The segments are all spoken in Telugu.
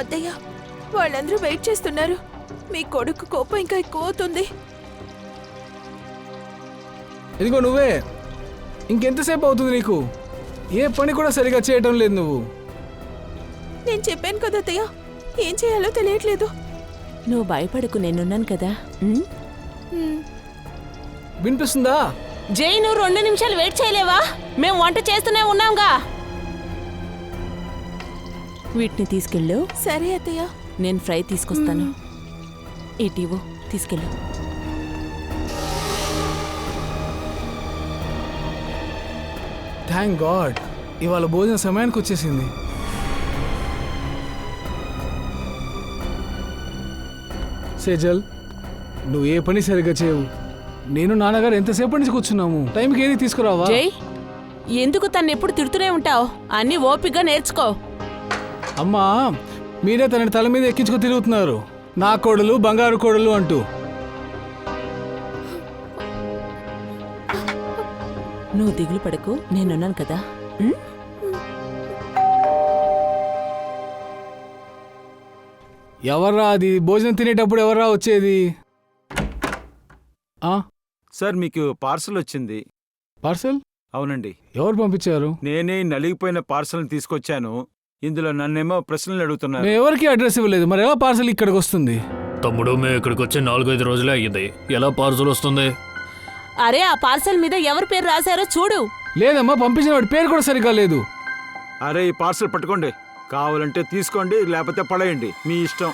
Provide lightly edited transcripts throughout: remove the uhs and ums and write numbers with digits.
అత్తయ్య, వాళ్ళందరూ వెయిట్ చేస్తున్నారు. మీ కొడుకు కోపం ఇంకా ఎక్కువ అవుతుంది. ఇదిగో నువ్వే, ఇంకెంతసేపు అవుతుంది నీకు? ఏ పని కూడా సరిగా చేయటం లేదు నువ్వు. నేను చెప్పాను కదా అత్తయ్య, ఏం చేయాలో తెలియట్లేదు. నువ్వు భయపడకు, నేనున్నాను కదా. వినిపిస్తుందా? జై, నువ్వు 2 నిమిషాలు వెయిట్ చేయలేవా? మేము వంట చేస్తూనే ఉన్నాంగా. వీటిని తీసుకెళ్ళు. సరే అత్తయ్య. నేను ఫ్రై తీసుకొస్తాను. ఇటీవో తీసుకెళ్ళు. థ్యాంక్ గాడ్, ఇవాళ భోజన సమయానికి వచ్చేసింది. సేజల్, నువ్వు ఏ పని సరిగ్గా చేయవు. నేను నాన్నగారు ఎంతసేపటి నుంచి కూర్చున్నాము. టైంకి ఏది తీసుకురావా? జై, ఎందుకు తను ఎప్పుడు తిడుతూనే ఉంటావు? అన్నీ ఓపికగా నేర్చుకో. అమ్మా, మీరే తనని తల మీద ఎక్కించుకు తిరుగుతున్నారు. నా కోడలు, బంగారు కోడలు అంటూ. నువ్వు దిగులు పడకు, నేనున్నాను కదా. ఎవర్రా అది? భోజనం తినేటప్పుడు ఎవర్రా వచ్చేది? సార్, మీకు పార్సల్ వచ్చింది. పార్సల్? అవునండి. ఎవరు పంపించారు? నేనే నలిగిపోయిన పార్సల్ని తీసుకొచ్చాను. ఇందులో నన్నేమో ప్రశ్నలు అడుగుతున్నారు. మేము ఎవరికి అడ్రస్ ఇవ్వలేదు, మరి ఎలా పార్సల్ ఇక్కడికి వస్తుంది? తమ్ముడు, మేము ఇక్కడికి వచ్చి 4-5 రోజులే అయ్యింది. ఎలా పార్సల్ వస్తుంది? అరే, ఆ పార్సల్ మీద ఎవరి పేరు రాశారో చూడు. లేదమ్మా, పంపించిన వాడి పేరు కూడా సరిగ్గా లేదు. అరే, ఈ పార్సల్ పట్టుకోండి. కావాలంటే తీసుకోండి, లేకపోతే పడేయండి, మీ ఇష్టం.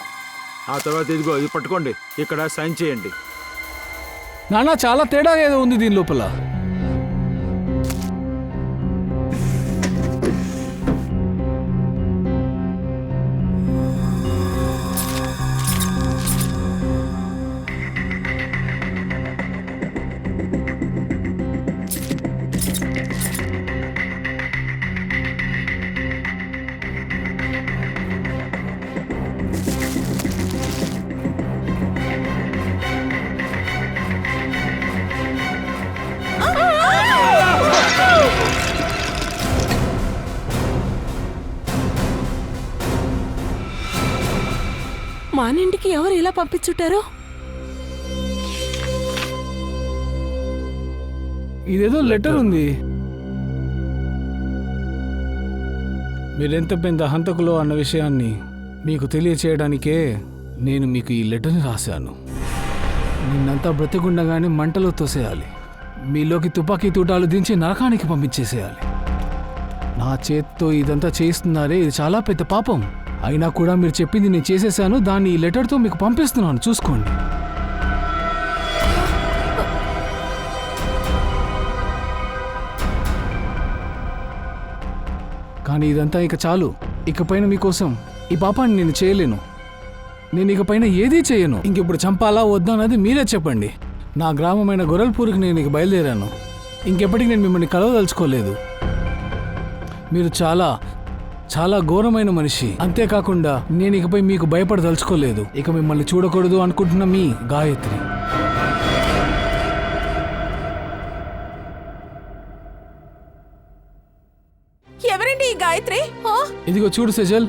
ఆ తర్వాత ఇదిగో ఇది పట్టుకోండి, ఇక్కడ సైన్ చేయండి. నాన్న, చాలా తేడా ఏదో ఉంది దీని లోపల. మానింటికి ఎవరు ఇలా పంపించుంటారో? ఇదేదో లెటర్ ఉంది. మీరెంత పెద్ద హంతకులో అన్న విషయాన్ని మీకు తెలియచేయడానికే నేను మీకు ఈ లెటర్ని రాశాను. నిన్నంతా బ్రతికుండగానే మంటలో తోసేయాలి, మీలోకి తుపాకీ తూటాలు దించి నరకానికి పంపించేసేయాలి. నా చేత్తో ఇదంతా చేస్తున్నారే, ఇది చాలా పెద్ద పాపం. అయినా కూడా మీరు చెప్పింది నేను చేసేసాను. దాన్ని ఈ లెటర్తో మీకు పంపిస్తున్నాను, చూసుకోండి. కానీ ఇదంతా ఇక చాలు. ఇకపైన మీకోసం ఈ పాపాన్ని నేను చేయలేను. నేను ఇకపైన ఏదీ చేయను. ఇంకిప్పుడు చంపాలా వద్దా అన్నది మీరే చెప్పండి. నా గ్రామమైన గొర్రెల్పూర్కి నేను ఇక బయలుదేరాను. ఇంకెప్పటికీ నేను మిమ్మల్ని కలవదలుచుకోలేదు. మీరు చాలా చాలా ఘోరమైన మనిషి. అంతేకాకుండా నేను ఇకపై మీకు భయపడదలుచుకోలేదు. ఇక మిమ్మల్ని చూడకూడదు అనుకుంటున్న మీ గాయత్రి. ఎవరండి ఈ గాయత్రి? ఇదిగో చూడు సెజల్,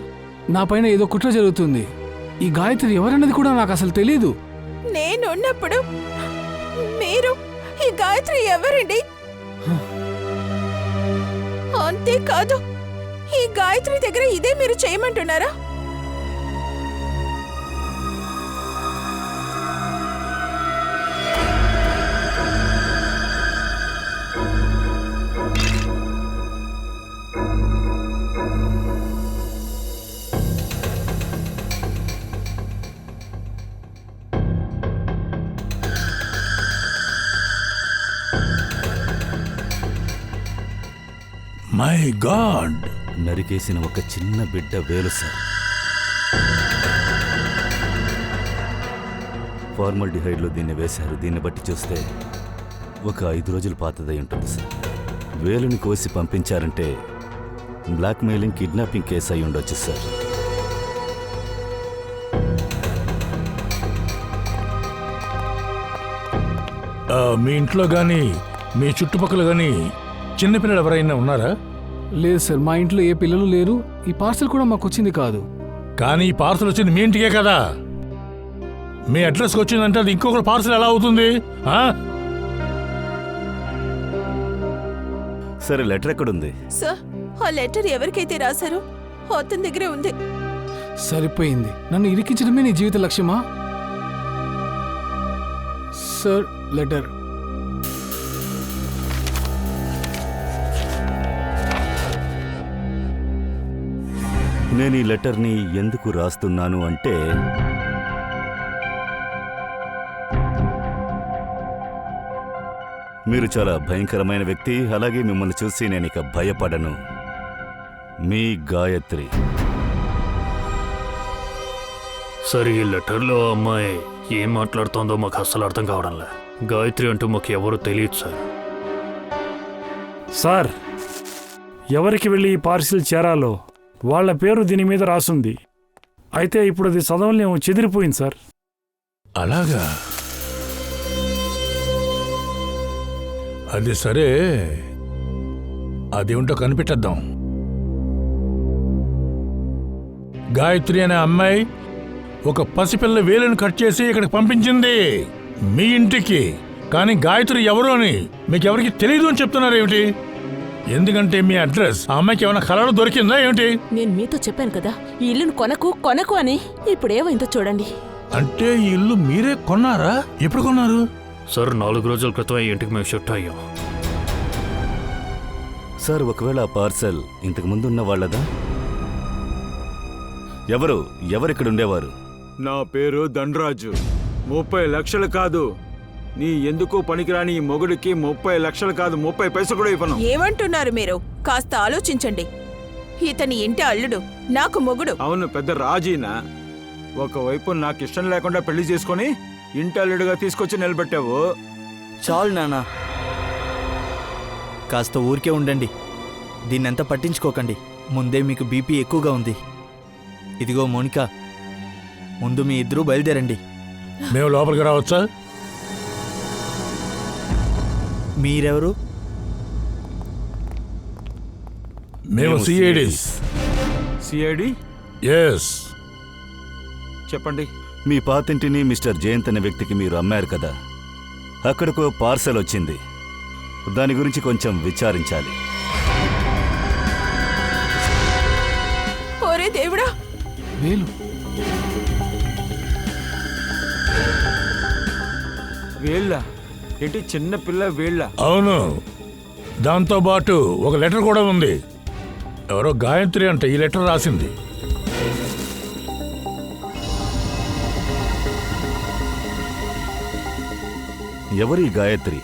నా పైన ఏదో కుట్ర జరుగుతుంది. ఈ గాయత్రి ఎవరన్నది కూడా నాకు అసలు తెలీదు. నేనున్నప్పుడు మీరు ఈ గాయత్రి ఎవరండి? అంతేకాదు, ఈ గాయత్రి దగ్గర ఇదే మీరు చేయమంటున్నారా? మై గాడ్, నరికేసిన ఒక చిన్న బిడ్డ వేలు సార్. ఫార్మల్డిహైడ్లో దీన్ని వేశారు. దీన్ని బట్టి చూస్తే ఒక 5 రోజుల పాతదై ఉంటుంది సార్. వేలుని కోసి పంపించారంటే బ్లాక్మెయిలింగ్, కిడ్నాపింగ్ కేసు అయి ఉండొచ్చు సార్. మీ ఇంట్లో కానీ మీ చుట్టుపక్కల కానీ చిన్నపిల్లలు ఎవరైనా ఉన్నారా? లేదు సార్, మా ఇంట్లో ఏ పిల్లలు లేరు. ఈ పార్సల్ కూడా మాకు వచ్చింది కాదు. కానీ ఈ పార్సల్ వచ్చింది మీ ఇంటికే కదా. మీ అడ్రస్కి వచ్చిందంటే అది ఇంకొకరు పార్సల్ ఎలా అవుతుంది? సరే, లెటర్ ఎక్కడుంది? సార్, ఆ లెటర్ ఎవరికైతే రాశారో అతని దగ్గరే ఉంది. సరిపోయింది. నన్ను ఇరికించడమే నీ జీవిత లక్ష్యమా? Sir, letter. నేను ఈ లెటర్ని ఎందుకు రాస్తున్నాను అంటే మీరు చాలా భయంకరమైన వ్యక్తి. అలాగే మిమ్మల్ని చూసి నేను ఇక భయపడను. మీ గాయత్రి. సరే, ఈ లెటర్లో అమ్మాయి ఏం మాట్లాడుతోందో మాకు అస్సలు అర్థం కావడంలే. గాయత్రి అంటూ మాకు ఎవరు తెలియదు సార్. సార్, ఎవరికి వెళ్ళి ఈ పార్సిల్ చేరాలో వాళ్ళ పేరు దీని మీద రాసుంది. అయితే ఇప్పుడు అది చదవలేము, చెదిరిపోయింది సార్. అలాగా? అది సరే, అదేమిటో కనిపెట్టేద్దాం. గాయత్రి అనే అమ్మాయి ఒక పసిపిల్ల వేలును కట్ చేసి ఇక్కడికి పంపించింది మీ ఇంటికి. కానీ గాయత్రి ఎవరు అని మీకెవరికి తెలియదు అని చెప్తున్నారు ఏమిటి? ఎందుకంటే మీ అడ్రస్ ఆ అమ్మాయికి ఏమైనా కళలో దొరికిందా ఏమిటి? నేను మీతో చెప్పాను కదా, ఈ ఇల్లును కొనకు అని. ఇప్పుడేమైందో చూడండి. అంటే ఈ ఇల్లు మీరే కొన్నారా? ఎప్పుడు కొన్నారు? సార్, 4 రోజుల క్రితం ఈ ఇంటికి మేము షిఫ్ట్ అయ్యాం. సార్, ఒకవేళ ఆ పార్సల్ ఇంతకు ముందు ఉన్న వాళ్ళదా? ఎవరిక్కడ ఉండేవారు? నా పేరు ధనరాజు. 30 లక్షలు కాదు, నీ ఎందుకు పనికిరాని ఈ మొగుడికి 30 లక్షలు కాదు, 30 పైసలు కూడా ఇవ్వను. ఏమంటున్నారు మీరు? కాస్త ఆలోచించండి. ఇతని ఇంటి అల్లుడు, నాకు మొగుడు. అవును, పెద్ద రాజీనా. ఒకవైపు నాకు ఇష్టం లేకుండా పెళ్లి చేసుకొని ఇంటి అల్లుడుగా తీసుకొచ్చి నిలబెట్టావు. చాలు నాన్న, కాస్త ఊరికే ఉండండి. దీన్నంతా పట్టించుకోకండి. ముందే మీకు బీపీ ఎక్కువగా ఉంది. ఇదిగో మోనికా, ముందు మీ ఇద్దరూ బయలుదేరండి. మేము లోపలికి రావచ్చా? మీరెవరు? మేము సిఐడీస్. సిఐడి? ఎస్. చెప్పండి. మీ పాతింటిని మిస్టర్ జయంత్ అనే వ్యక్తికి మీరు అమ్మారు కదా, అక్కడికో పార్సల్ వచ్చింది. దాని గురించి కొంచెం విచారించాలి. ఓరే దేవుడా! వేలు. వేళ్ళ? ఏంటి చిన్న పిల్ల వేళ్ళ? అవును, దాంతో పాటు ఒక లెటర్ కూడా ఉంది. ఎవరో గాయత్రి అంటే ఈ లెటర్ రాసింది. ఎవరి గాయత్రి?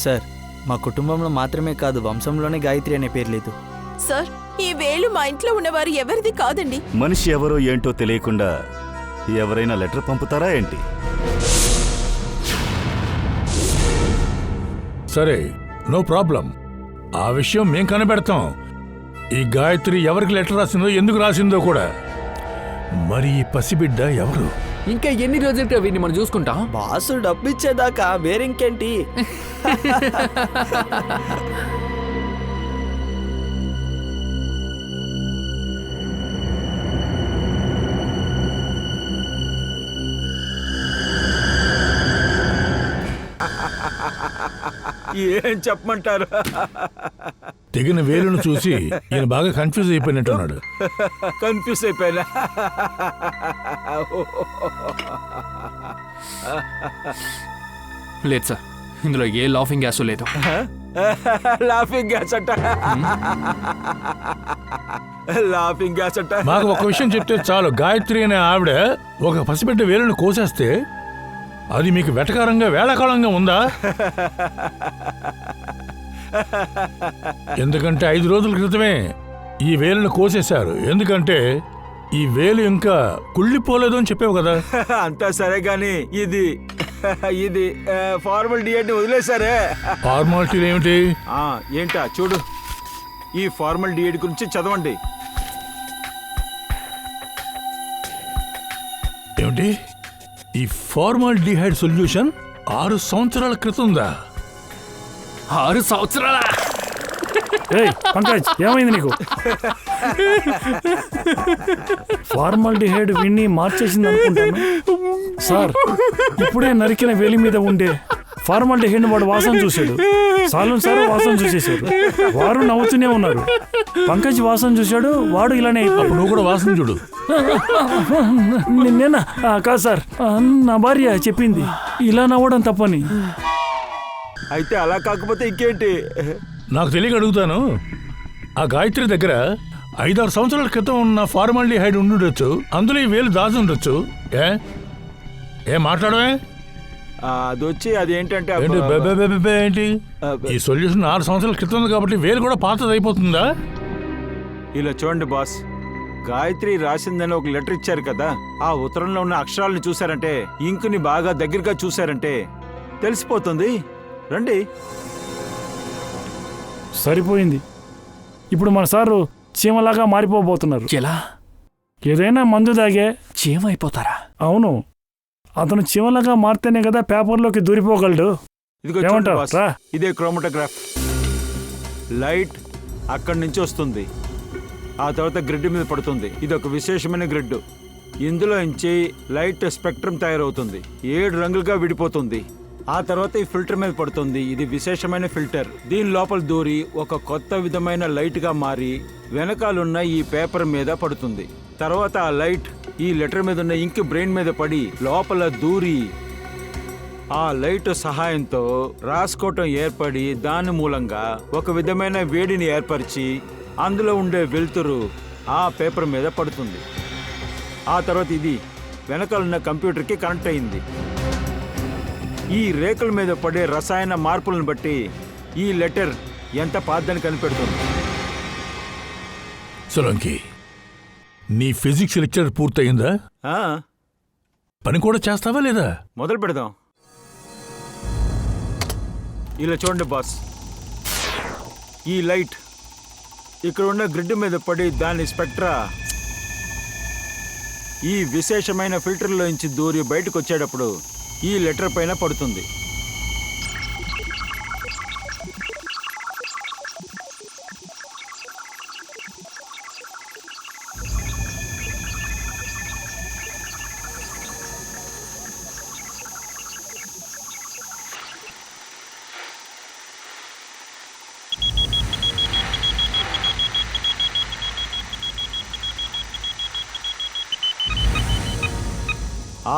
సార్, మా కుటుంబంలో మాత్రమే కాదు, వంశంలోనే గాయత్రి అనే పేరు లేదు. సార్, ఈ వేలు మా ఇంట్లో ఉన్నవారు ఎవరిది కాదండి. మనిషి ఎవరో ఏంటో తెలియకుండా ఎవరైనా లెటర్ పంపుతారా ఏంటి? సరే, నో ప్రాబ్లం. ఆ విషయం మేం కనిపెడతాం. ఈ గాయత్రి ఎవరికి లెటర్ రాసిందో, ఎందుకు రాసిందో కూడా. మరి ఈ పసిబిడ్డ ఎవరు? ఇంకా ఎన్ని రోజులకి వీడిని మనం చూసుకుంటాం? బాసు డబ్బు ఇచ్చేదాకా వేరింకేంటి? ఏం చెప్పమంటారు? తెగిన వేలును చూసి ఈయన బాగా కన్ఫ్యూజ్ అయిపోయినట్టున్నాడు. కన్ఫ్యూజ్ అయిపోయినా? లేదు సార్, ఇందులో ఏ లాఫింగ్ గ్యాస్ లేదు. లాఫింగ్ గ్యాస్ అంట. లాఫింగ్ గ్యాస్ అంట. మాకు ఒక విషయం చెప్తే చాలు. గాయత్రి అనే ఆవిడ ఒక పసిబిడ్డ వేలును కోసేస్తే అది మీకు వెటకారంగా వేళాకాలంగా ఉందా? ఎందుకంటే 5 రోజుల క్రితమే ఈ వేలును కోసేశారు. ఎందుకంటే ఈ వేలు ఇంకా కుళ్ళిపోలేదు అని చెప్పావు కదా. అంతా సరే గాని ఇది ఇది ఫార్మల్ డిఎడ్ని వదిలేశారే. ఫార్మాలిటీలు ఏమిటి? ఏంటా చూడు, ఈ ఫార్మల్ డిఎడ్ గురించి చదవండి. ఏమిటి? ఈ ఫార్మల్ డిహైడ్ సొల్యూషన్ 6 సంవత్సరాల క్రితందా? 6 సంవత్సరాల? ఏయ్ పంకజ్ ఏమైంది నీకు? ఫార్మాలిటీహైడ్ విన్ని మార్చేసింది అనుకుంటాను. సార్ ఇప్పుడే నరికిన వేలి మీద ఉండే ఫార్మాలిటీహైడ్ వాడు వాసన చూశాడు. సాలు సార్ వాసన చూసేశాడు. వారు నవ్వుతూనే ఉన్నారు. పంకజ్ వాసన చూశాడు, వాడు ఇలానే అప్పుడు నువ్వు కూడా వాసన చూడు. నేనా? కాదు సార్, నా భార్య చెప్పింది ఇలా నవ్వడం తప్పని. అయితే అలా కాకపోతే ఇంకేంటి? నాకు తెలియక అడుగుతాను, ఆ గాయత్రి దగ్గర 5-6 సంవత్సరాల క్రితం ఉన్న ఫార్మాలిటీహైడ్ ఉండుండొచ్చు, అందులో ఈ వేలు దాచి ఉండొచ్చు. ఏ మాట్లాడవే? అది వచ్చి అదేంటంటే ఏంటి ఏంటి ఈ సొల్యూషన్ 6 సంవత్సరాల క్రితం ఉంది కాబట్టి వేలు కూడా పాతది అయిపోతుందా? ఇలా చూడండి బాస్, గాయత్రి రాసిందని ఒక లెటర్ ఇచ్చారు కదా, ఆ ఉత్తరంలో ఉన్న అక్షరాలను చూశారంటే, ఇంకుని బాగా దగ్గరగా చూశారంటే తెలిసిపోతుంది. రండి. సరిపోయింది. ఇప్పుడు మన సారు చీమలాగా మారిపోబోతున్నారు. ఎలా? ఏదైనా మందు దాగే చీమైపోతారా? అవును, అతను చీమలాగా మారితేనే కదా పేపర్లోకి దూరిపోగలడు. ఇదిగో చూడండి ఏమంటావ్? బాస్, రా. ఇదే క్రోమటోగ్రాఫ్. లైట్ అక్కడి నుంచి వస్తుంది, ఆ తర్వాత గ్రిడ్ మీద పడుతుంది. ఇది ఒక విశేషమైన గ్రిడ్. ఇందులో నుంచి లైట్ స్పెక్ట్రమ్ తయారవుతుంది, 7 రంగులుగా విడిపోతుంది. ఆ తర్వాత ఈ ఫిల్టర్ మీద పడుతుంది. ఇది విశేషమైన ఫిల్టర్. దీని లోపల దూరి ఒక కొత్త విధమైన లైట్ గా మారి వెనకాలన్న ఈ పేపర్ మీద పడుతుంది. తర్వాత ఆ లైట్ ఈ లెటర్ మీద ఉన్న ఇంక్ బ్రెయిన్ మీద పడి లోపల దూరి ఆ లైట్ సహాయంతో రాసుకోవటం ఏర్పడి దాని మూలంగా ఒక విధమైన వేడిని ఏర్పరిచి అందులో ఉండే వెలుతురు ఆ పేపర్ మీద పడుతుంది. ఆ తర్వాత ఇది వెనకాలన్న కంప్యూటర్కి కనెక్ట్ అయింది. ఈ రేకుల మీద పడే రసాయన మార్పులను బట్టి ఈ లెటర్ ఎంత పాతదని కనిపెడుతుంది. సోలంకి, నీ ఫిజిక్స్ లెక్చర్ పూర్తయిందా? పని కూడా చేస్తావా లేదా? మొదలు పెడదాం. ఇలా చూడండి బాస్, ఈ లైట్ ఇక్కడ ఉన్న గ్రిడ్ మీద పడి దాని స్పెక్ట్రా ఈ విశేషమైన ఫిల్టర్లోంచి దూరి బయటకు వచ్చేటప్పుడు ఈ లెటర్ పైన పడుతుంది.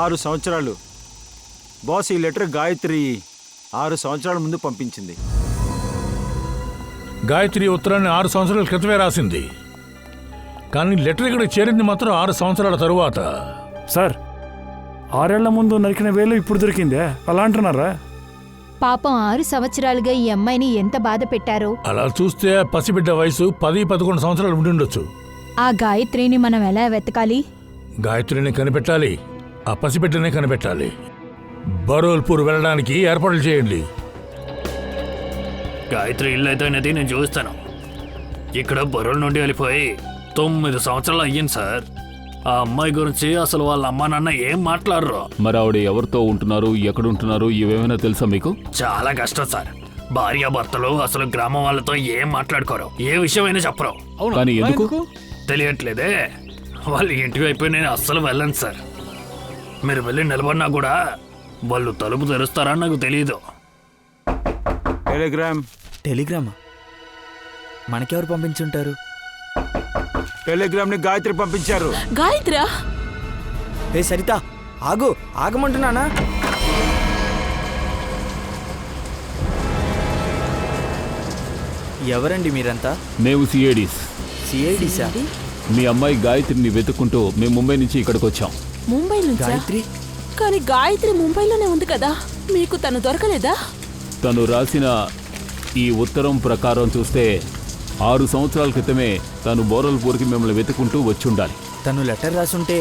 ఆరు సంవత్సరాలు బాస్, ఈ లెటర్ గాయత్రి 6 సంవత్సరాల ముందు పంపించింది. గాయత్రి ఉత్తరాన్ని 6 సంవత్సరాల క్రితమే రాసింది, కానీ లెటర్ ఇక్కడ చేరింది మాత్రం 6 సంవత్సరాల తరువాత. సార్, 6 ఏళ్ల ముందు నరికిన వేలు ఇప్పుడు దొరికిందే, అలా అంటున్నారా? పాపం 6 సంవత్సరాలుగా ఈ అమ్మాయిని ఎంత బాధ పెట్టారో. అలా చూస్తే పసిబిడ్డ వయసు 10-11 సంవత్సరాలు ఉండుండొచ్చు. ఆ గాయత్రిని మనం ఎలా వెతకాలి? గాయత్రిని కనిపెట్టాలి, ఆ పసిబిడ్డనే కనిపెట్టాలి. బరోల్పూర్ వెళ్ళడానికి ఏర్పాట్లు చేయండి. గాయత్రి ఇల్లు అయితేనేది నేను చూస్తాను. ఇక్కడ బరువుల నుండి వెళ్ళిపోయి 9 సంవత్సరాలు అయ్యింది సార్. ఆ అమ్మాయి గురించి అసలు వాళ్ళ అమ్మా నాన్న ఏం మాట్లాడరు. మరి ఆవిడ ఎవరితో ఉంటున్నారు, ఎక్కడుంటున్నారు, ఇవేమైనా తెలుసా మీకు? చాలా కష్టం సార్. భార్యాభర్తలు అసలు గ్రామం వాళ్ళతో ఏం మాట్లాడుకోరు, ఏ విషయమైనా చెప్పరు. కానీ ఎందుకు తెలియట్లేదే. వాళ్ళ ఇంటి వైపు నేను అస్సలు వెళ్ళను సార్. మీరు వెళ్ళి నిలబడినా కూడా వాళ్ళు తలుపు తెరుస్తారని నాకు తెలియదు. టెలిగ్రామా? మనకెవరు పంపించుంటారు? టెలిగ్రామ్ ని గాయత్రి పంపించారు. గాయత్రా? ఏ సరిత, ఆగమంటున్నానా? ఎవరండి మీరంతా? మేము సిఐడీస్. సిఐడీసా? మీ అమ్మాయి గాయత్రిని వెతుక్కుంటూ మేము ముంబై నుంచి ఇక్కడికి వచ్చాం. ముంబై నుంచి? గాయత్రి? కానీ గాయత్రి ముంబైలోనే ఉంది కదా, మీకు తను దొరకలేదా? తను రాసిన ఈ ఉత్తరం ప్రకారం చూస్తే 6 సంవత్సరాల క్రితమే తను బోరల్పూర్కి మిమ్మల్ని వెతుకుంటూ వచ్చి ఉండాలి. తను లెటర్ రాసుంటే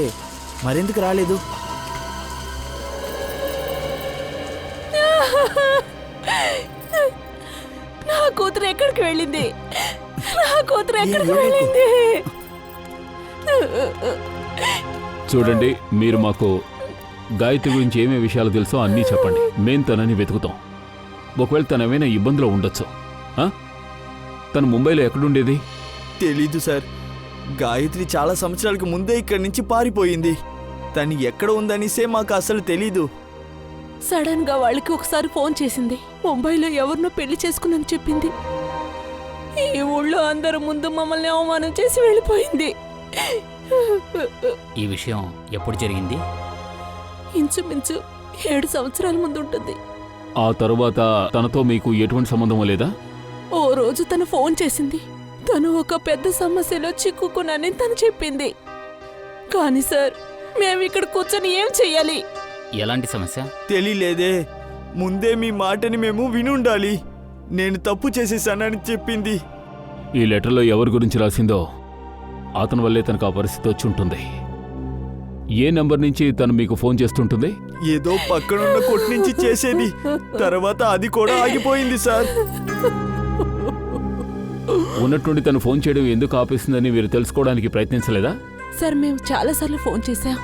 మరెందుకు రాలేదు? నా కూతురు ఎక్కడికి వెళ్ళింది? నా కూతురు ఎక్కడికి వెళ్ళింది? చూడండి, మీరు మాకు గాయత్రి గురించి ఏమే విషయాలు తెలుసో అన్నీ చెప్పండి. మేం తనని వెతుకుతాం. ఒకవేళ తను ఏమైనా ఇబ్బందులో ఉండొచ్చు. తను ముంబైలో ఎక్కడుండేది? తెలీదు సార్. గాయత్రి చాలా సంవత్సరాలకు ముందే ఇక్కడి నుంచి పారిపోయింది. తను ఎక్కడ ఉందనిసే మాకు అసలు తెలీదు. సడన్ గా వాళ్ళకి ఒకసారి ఫోన్ చేసింది. ముంబైలో ఎవరినో పెళ్లి చేసుకుని చెప్పింది. ఈ ఊళ్ళో అందరి ముందు మమ్మల్ని అవమానం చేసి వెళ్ళిపోయింది. ఈ విషయం ఎప్పుడు జరిగింది? ఇంచుమించు 7 సంవత్సరాల ముందు ఉంటుంది. ఆ తరువాత తనతో మీకు ఎటువంటి సంబంధం లేదా? ఓ రోజు తను ఫోన్ చేసింది. తను ఒక పెద్ద సమస్యలో చిక్కుకున్నానని తను చెప్పింది. కానీ సార్, మేము ఇక్కడ కూర్చొని ఏం చెయ్యాలి? ఎలాంటి సమస్య? తెలియలేదే. ముందే మీ మాటని మేము వినుండాలి. నేను తప్పు చేసేసానని చెప్పింది. ఈ లెటర్లో ఎవరి గురించి రాసిందో అతని వల్లే తనకు ఆ పరిస్థితి వచ్చి ఉంటుంది. ఏ నంబర్ నుంచి తను మీకు ఫోన్ చేస్తుంటుంది? ఏదో పక్కనున్న కొట్టు నుంచి చేసేది. తర్వాత అది కూడా ఆగిపోయింది సార్. ఉన్నట్టుండి తను ఫోన్ చేయడం ఎందుకు ఆపేసిందని మీరు తెలుసుకోవడానికి ప్రయత్నించలేదా? సార్, మేము చాలాసార్లు ఫోన్ చేశాం.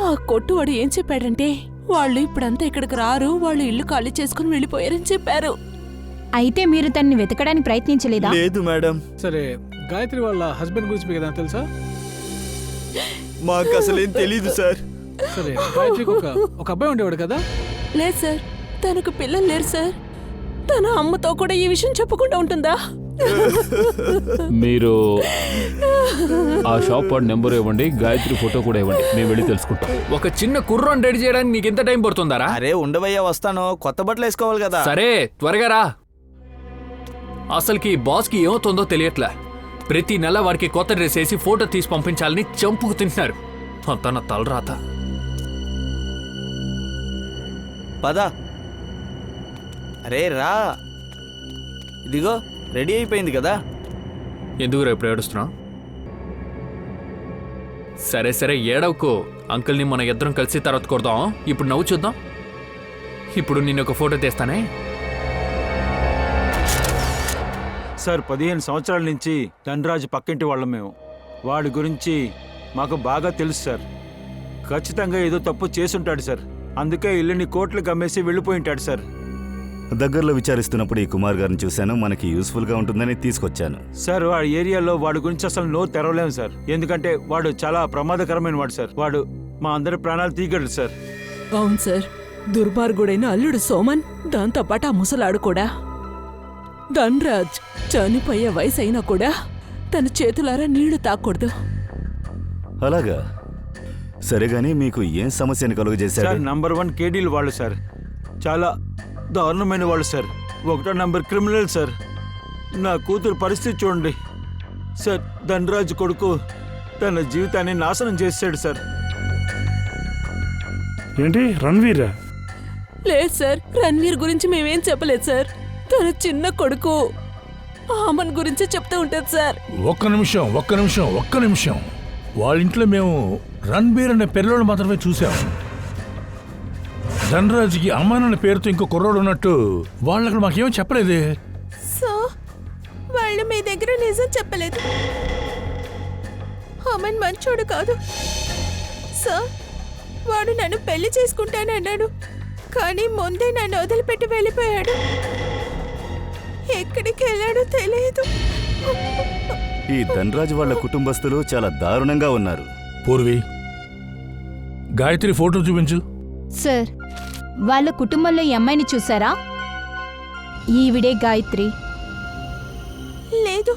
ఆ కొట్టువాడు ఏం చెప్పాడంటే, వాళ్ళు ఇప్పుడంతా ఇక్కడికి రారు, వాళ్ళు ఇల్లు ఖాళీ చేసుకుని వెళ్ళిపోయారని చెప్పారు. అయితే మీరు తన్ని వెతకడానికి ప్రయత్నించలేదా? లేదు మేడం. సరే, గాయత్రి వాళ్ళ హస్బెండ్ గురించి మీకు ఏదైనా తెలుసా? మాకు అసలేం తెలీదు సార్. సరే, గాయత్రికి ఒక అబ్బాయి ఉండేవాడు కదా? లేదు సార్, తనకు పిల్లలు లేరు సార్. తన అమ్మతో కూడా ఈ విషయం చెప్పకుండా ఉంటుందా? మీరు ఆ షాప్ వాడి నెంబర్ ఇవ్వండి, గాయత్రి ఫోటో కూడా ఇవ్వండి, మేము వెళ్ళి తెలుసుకుంటాం. ఒక చిన్న కుర్రోని రెడీ చేయడానికి నీకు ఎంత టైం పడుతుందారా? అరే ఉండవయ్యా, వస్తాను. కొత్త బట్టలు వేసుకోవాలి కదా. సరే, త్వరగా రా. అసలుకి బాస్కి ఏమవుతుందో తెలియట్లే. ప్రతి నెల వాడికి కొత్త డ్రెస్ వేసి ఫోటో తీసి పంపించాలని చంపుకు తింటున్నారు. అంత నా తలరాత. పద. అరే రా. ఇదిగో రెడీ అయిపోయింది కదా. ఎందుకు రేపు ఏడుస్తున్నావు? సరే సరే, ఏడవకు. అంకుల్ని మన ఇద్దరం కలిసి తర్వాత కొడదాం. ఇప్పుడు నవ్వు చూద్దాం. ఇప్పుడు నేను ఒక ఫోటో తీస్తానే. సార్, 15 సంవత్సరాల నుంచి ధనరాజు పక్కింటి వాళ్ళం మేము. వాడి గురించి మాకు బాగా తెలుసు సార్. ఖచ్చితంగా ఏదో తప్పు చేసుంటాడు సార్. అందుకే ఇల్లుని కోట్లకు అమ్మేసి వెళ్ళిపోయి ఉంటాడు సార్. దగ్గరలో విచారిస్తున్నప్పుడు ఈ కుమార్ గారిని చూశాను, మనకి యూస్ఫుల్గా ఉంటుందని తీసుకొచ్చాను. సార్, వాడి ఏరియాలో వాడి గురించి అసలు నోరు తెరవలేము సార్. ఎందుకంటే వాడు చాలా ప్రమాదకరమైన వాడు సార్. వాడు మా అందరి ప్రాణాలు తీయగలడు సార్. అవును సార్, దుర్మార్గుడైన అల్లుడు సోమన్, దాంతోపాటు ఆ ముసలాడు కూడా. ధన్రాజ్ చనిపోయే వయసు అయినా కూడా తన చేతులారా నీళ్లు తాకూడదు. అలాగా? సరే గానీ మీకు ఏం సమస్యను కలుగజేశారు? సార్, నంబర్ 1 కేడీలు వాళ్ళు సార్. చాలా దారుణమైన వాళ్ళు సార్. 1వ నంబర్ క్రిమినల్ సార్. నా కూతురు పరిస్థితి చూడండి సార్. ధనరాజు కొడుకు తన జీవితాన్ని నాశనం చేశాడు సార్. ఏంటి, రణ్వీరా? లేదు సార్, రణ్వీర్ గురించి మేమేం చెప్పలేదు సార్. తన చిన్న కొడుకు ఆమన్ గురించి చెప్తూ ఉంటుంది సార్. ఒక్క నిమిషం. వాళ్ళ ఇంట్లో మేము రణ్బీర్ అనే పిల్లోడు మాత్రమే చూసాం. ధనరాజుకి అమ్మాన్ అనే పేరుతో ఇంకో కుర్రోడు ఉన్నట్టు వాళ్ళు అక్కడ మాకేమో చెప్పలేదే. సో వాళ్ళు మీ దగ్గర నిజం చెప్పలేదు. అమన్ మంచోడు కాదు సార్. వాడు నన్ను పెళ్లి చేసుకుంటానన్నాడు, కానీ ముందే నన్ను వదిలిపెట్టి వెళ్ళిపోయాడు. ఎక్కడికి వెళ్ళాడో తెలియదు. ఈ ధనరాజు వాళ్ళ కుటుంబస్తులు చాలా దారుణంగా ఉన్నారు. పూర్వి, గాయత్రి ఫోటో చూపించు. సార్, వాళ్ళ కుటుంబంలో ఈ అమ్మాయిని చూసారా? ఈవిడే గాయత్రి. లేదు,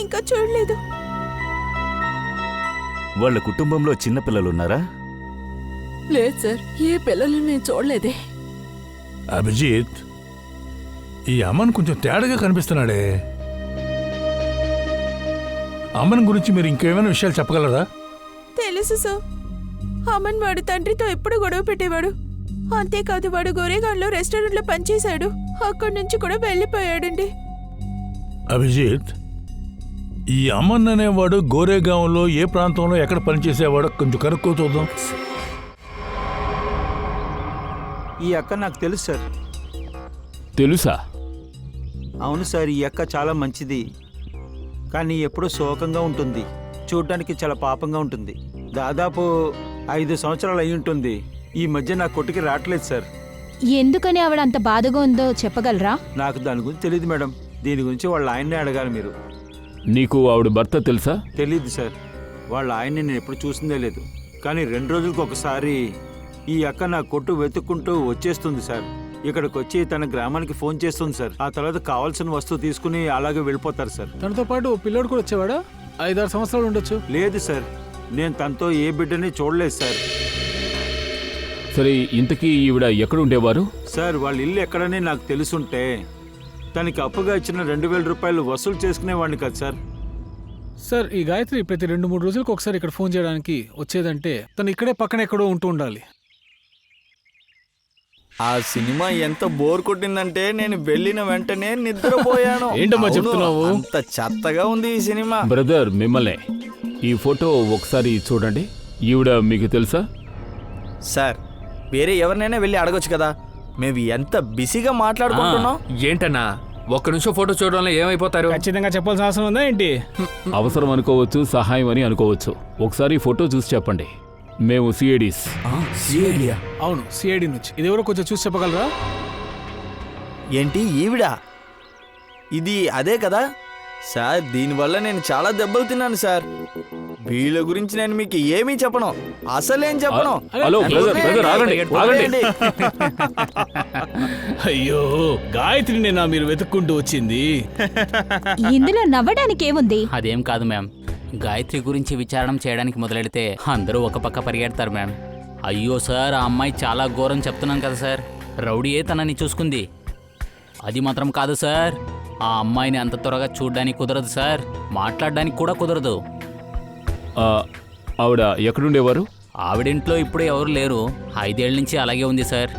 ఇంకా చూడలేదు. వాళ్ళ కుటుంబంలో చిన్నపిల్లలున్నారా? లేదు సార్, ఏ పిల్లలు మేము చూడలేదే. అభిజిత్, ఈ అమ్మన్ కొంచెం తేడాగా కనిపిస్తున్నాడే. అమ్మన్ గురించి మీరు ఇంకేమైనా విషయాలు చెప్పగలరా? తెలుసు సార్. అమన్ వాడు తండ్రితో ఎప్పుడు గొడవ పెట్టేవాడు. అంతేకాదు, వాడు గోరేగాన్లో రెస్టారెంట్లో పనిచేశాడు. అక్కడి నుంచి కూడా వెళ్ళిపోయాడండి. అభిజిత్, ఈ అమన్ అనేవాడు గోరేగాంలో ఏ ప్రాంతంలో ఎక్కడ పనిచేసేవాడో కొంచెం కనుక్కో చూద్దాం. ఈ అక్క నాకు తెలుసు సార్. తెలుసా? అవును సార్, ఈ అక్క చాలా మంచిది, కానీ ఎప్పుడూ శోకంగా ఉంటుంది. చూడటానికి చాలా పాపంగా ఉంటుంది. దాదాపు 5 సంవత్సరాలు అయి ఉంటుంది. ఈ మధ్య నా కొట్టుకి రావట్లేదు సార్. ఎందుకని ఆవిడ అంత బాధగా ఉందో చెప్పగలరా? నాకు దాని గురించి తెలియదు మేడం. దీని గురించి వాళ్ళ ఆయన్నే అడగాలి మీరు. నీకు ఆవిడ భర్త తెలుసా? తెలీదు సార్. వాళ్ళ ఆయన్ని నేను ఎప్పుడు చూసిందే లేదు. కానీ 2 రోజులకు ఒకసారి ఈ అక్క నా కొట్టు వెతుక్కుంటూ వచ్చేస్తుంది సార్. ఇక్కడికి వచ్చి తన గ్రామానికి ఫోన్ చేస్తుంది సార్. ఆ తర్వాత కావాల్సిన వస్తువు తీసుకుని అలాగే వెళ్ళిపోతారు సార్. తనతో పాటు పిల్లోడు కూడా వచ్చేవాడా? 5-6 సంవత్సరాలు ఉండొచ్చు. లేదు సార్, నేను తనతో ఏ బిడ్డని చూడలేదు సార్. సరే, ఇంతకీ ఈవిడ ఎక్కడ ఉండేవారు? సార్, వాళ్ళ ఇల్లు ఎక్కడని నాకు తెలుసుంటే తనకి అప్పుగా ఇచ్చిన 2000 రూపాయలు వసూలు చేసుకునేవాడిని కదా సార్. సార్, ఈ గాయత్రి ప్రతి 2-3 రోజులకు ఒకసారి ఇక్కడ ఫోన్ చేయడానికి వచ్చేదంటే తను ఇక్కడే పక్కన ఎక్కడో ఉంటూ ఉండాలి. ఆ సినిమా ఎంత బోర్ కొట్టిందంటే నేను వెళ్ళిన వెంటనే నిద్రపోయాను. ఏంటమ్మా చెప్తున్నావు? అంత చెత్తగా ఉంది ఈ సినిమా. బ్రదర్, మిమ్మల్ని ఈ ఫోటో ఒకసారి చూడండి. ఈవిడ మీకు తెలుసా? సార్, వేరే ఎవరినైనా వెళ్ళి అడగొచ్చు కదా. మేము ఎంత బిజీగా మాట్లాడుకుంటున్నాం. ఏంటన్నా ఒక్క నిమిషం ఫోటో చూడడంలో ఏమైపోతారు? ఖచ్చితంగా చెప్పాల్సిన అవసరం ఉందా ఏంటి? అవసరం అనుకోవచ్చు, సహాయం అని అనుకోవచ్చు. ఒకసారి ఫోటో చూసి చెప్పండి. మేము సిఐడీస్. అవును, సిఐడి నుంచి. ఇది ఎవరో కొంచెం చూసి చెప్పగలరా? ఏంటి ఈవిడా? ఇది అదే కదా సార్. దీనివల్ల నేను చాలా దెబ్బలు తిన్నాను సార్. వీళ్ళ గురించి నేను మీకు ఏమీ చెప్పను, అసలేం చెప్పను. హలో బ్రదర్, ఆగండి. అయ్యో, గాయత్రిని నా మీరు వెతుక్కుంటూ వచ్చింది. ఇందులో నవ్వడానికి ఏముంది? అదేం కాదు మ్యామ్. గాయత్రి గురించి విచారణ చేయడానికి మొదలెడితే అందరూ ఒక పక్క పరిగెడతారు మ్యామ్. అయ్యో సార్, ఆ అమ్మాయి చాలా ఘోరం చెప్తున్నాను కదా సార్. రౌడీయే తనని చూసుకుంది. అది మాత్రం కాదు సార్, ఆ అమ్మాయిని అంత త్వరగా చూడడానికి కుదరదు సార్. మాట్లాడడానికి కూడా కుదరదు. ఆవిడ ఎక్కడుండేవారు? ఆవిడింట్లో ఇప్పుడు ఎవరు లేరు. 5 ఏళ్ల నుంచి అలాగే ఉంది సార్.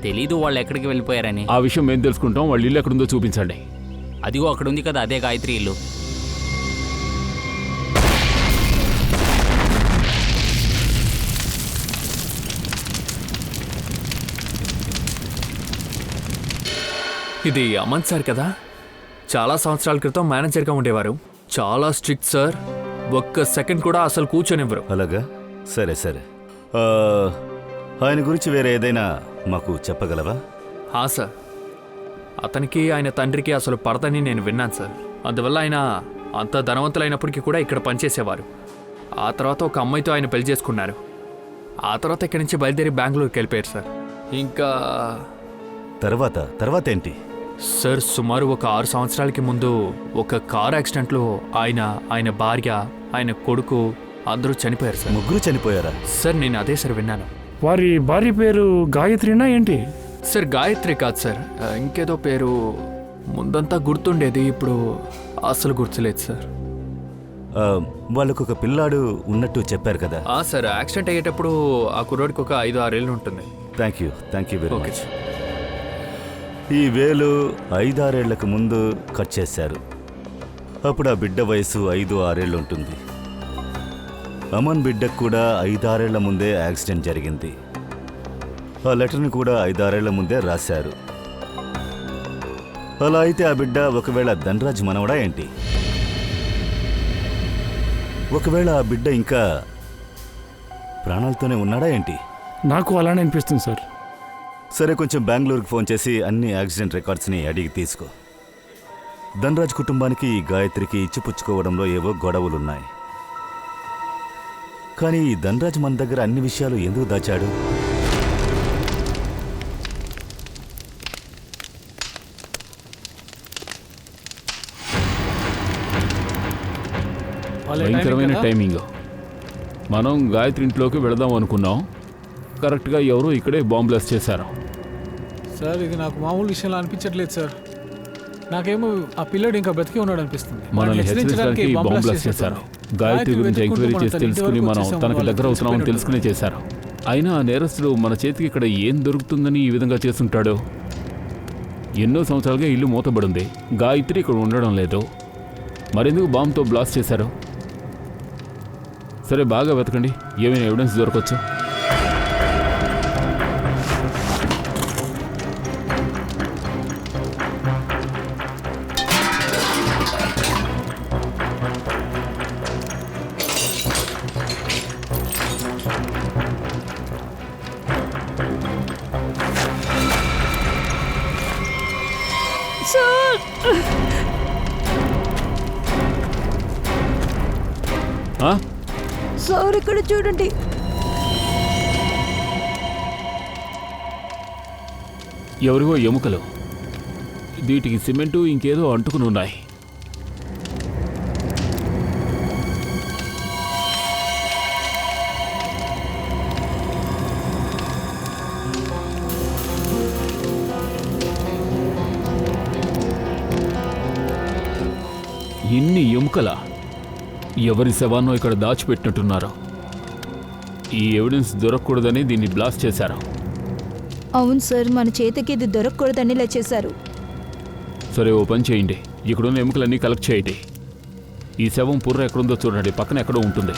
తెలీదు వాళ్ళు ఎక్కడికి వెళ్ళిపోయారని. ఆ విషయం మేము తెలుసుకుంటాం. వాళ్ళ ఇల్లు ఎక్కడుందో చూపించండి. అదిగో అక్కడ ఉంది కదా, అదే గాయత్రి ఇల్లు. ఇది అమన్ సార్ కదా? చాలా సంవత్సరాల క్రితం మేనేజర్గా ఉండేవారు. చాలా స్ట్రిక్ట్ సార్. ఒక్క సెకండ్ కూడా అసలు కూర్చొనివ్వరు. అలాగా? సరే సరే. ఆయన గురించి వేరే ఏదైనా మాకు చెప్పగలవా? సార్, అతనికి ఆయన తండ్రికి అసలు పడదని నేను విన్నాను సార్. అందువల్ల ఆయన అంత ధనవంతులైనప్పటికీ కూడా ఇక్కడ పనిచేసేవారు. ఆ తర్వాత ఒక అమ్మాయితో ఆయన పెళ్లి చేసుకున్నారు. ఆ తర్వాత ఇక్కడి నుంచి బయలుదేరి బెంగళూరుకి వెళ్ళిపోయారు సార్. ఇంకా తర్వాత ఏంటి సార్? సుమారు ఒక 6 సంవత్సరాలకి ముందు ఒక కార్ యాక్సిడెంట్లో ఆయన భార్య, ఆయన కొడుకు అందరూ చనిపోయారు సార్. ముగ్గురు చనిపోయారా సార్? నేను అదే సార్ విన్నాను. వారి భార్య పేరు గాయత్రినా ఏంటి? సార్, గాయత్రి కాదు సార్, ఇంకేదో పేరు. ముందంతా గుర్తుండేది, ఇప్పుడు అసలు గుర్తులేదు సార్. వాళ్ళకు ఒక పిల్లాడు ఉన్నట్టు చెప్పారు కదా? సార్, యాక్సిడెంట్ అయ్యేటప్పుడు ఆ కుర్రోడికి ఒక 5-6 ఏళ్ళు ఉంటుంది. Thank you very okay much. Sir. ఈ వేలు 5-6 ఏళ్లకు ముందు కట్ చేశారు. అప్పుడు ఆ బిడ్డ వయసు 5-6 ఏళ్ళు ఉంటుంది. అమన్ బిడ్డకు కూడా 5-6 ఏళ్ల ముందే యాక్సిడెంట్ జరిగింది. ఆ లెటర్ని కూడా 5-6 ఏళ్ల ముందే రాశారు. అలా అయితే ఆ బిడ్డ ఒకవేళ ధనరాజ్ మనవడా ఏంటి? ఒకవేళ ఆ బిడ్డ ఇంకా ప్రాణాలతోనే ఉన్నాడా ఏంటి? నాకు అలానే అనిపిస్తుంది సార్. సరే, కొంచెం బెంగళూరుకి ఫోన్ చేసి అన్ని యాక్సిడెంట్ రికార్డ్స్ని అడిగి తీసుకో. ధనరాజ్ కుటుంబానికి ఈ గాయత్రికి ఇచ్చిపుచ్చుకోవడంలో ఏవో గొడవలున్నాయి. కానీ ఈ ధనరాజ్ మన దగ్గర అన్ని విషయాలు ఎందుకు దాచాడు? భయంకరమైన టైమింగ్. మనం గాయత్రి ఇంట్లోకి వెళదాం అనుకున్నాం. కరెక్ట్గా ఎవరో ఇక్కడే బాంబ్ బ్లాస్ట్ చేశారు. సార్, ఇది నాకు మామూలు విషయంలో అనిపించట్లేదు సార్. నాకేమో ఆ పిల్లడు ఇంకా బ్రతికి ఉన్నాడు అనిపిస్తుంది. మనల్ని హెచ్చరించడానికి బాంబ్ బ్లాస్ట్ చేశారు. గాయత్రి గురించి ఎంక్వైరీ చేసి తెలుసుకుని మనం తనకి దగ్గర అవుతున్నామని తెలుసుకునే చేశారు. అయినా ఆ నేరస్తుడు మన చేతికి ఇక్కడ ఏం దొరుకుతుందని ఈ విధంగా చేస్తుంటాడు? ఎన్నో సంవత్సరాలుగా ఇల్లు మూతబడింది. గాయత్రి ఇక్కడ ఉండడం లేదు. మరెందుకు బాంబుతో బ్లాస్ట్ చేశారు? సరే, బాగా వెతకండి, ఏమైనా ఎవిడెన్స్ దొరకవచ్చు. సార్, ఆ? సార్ ఇక్కడ చూడండి. ఎవరివో ఎముకలు. వీటికి సిమెంటు ఇంకేదో అంటుకుని ఉన్నాయి. ఇన్ని ఎముకల ఎవరి శవాన్నో ఇక్కడ దాచిపెట్టినట్టున్నారు. ఈ ఎవిడెన్స్ దొరకకూడదని దీన్ని బ్లాస్ట్ చేశారు. అవును సార్, మన చేతికి ఇది దొరకకూడదని ఇలా చేశారు. సరే, ఓ పని చేయండి. ఇక్కడున్న ఎముకలన్నీ కలెక్ట్ చేయండి. ఈ శవం పుర్ర ఎక్కడుందో చూడండి, పక్కన ఎక్కడో ఉంటుంది.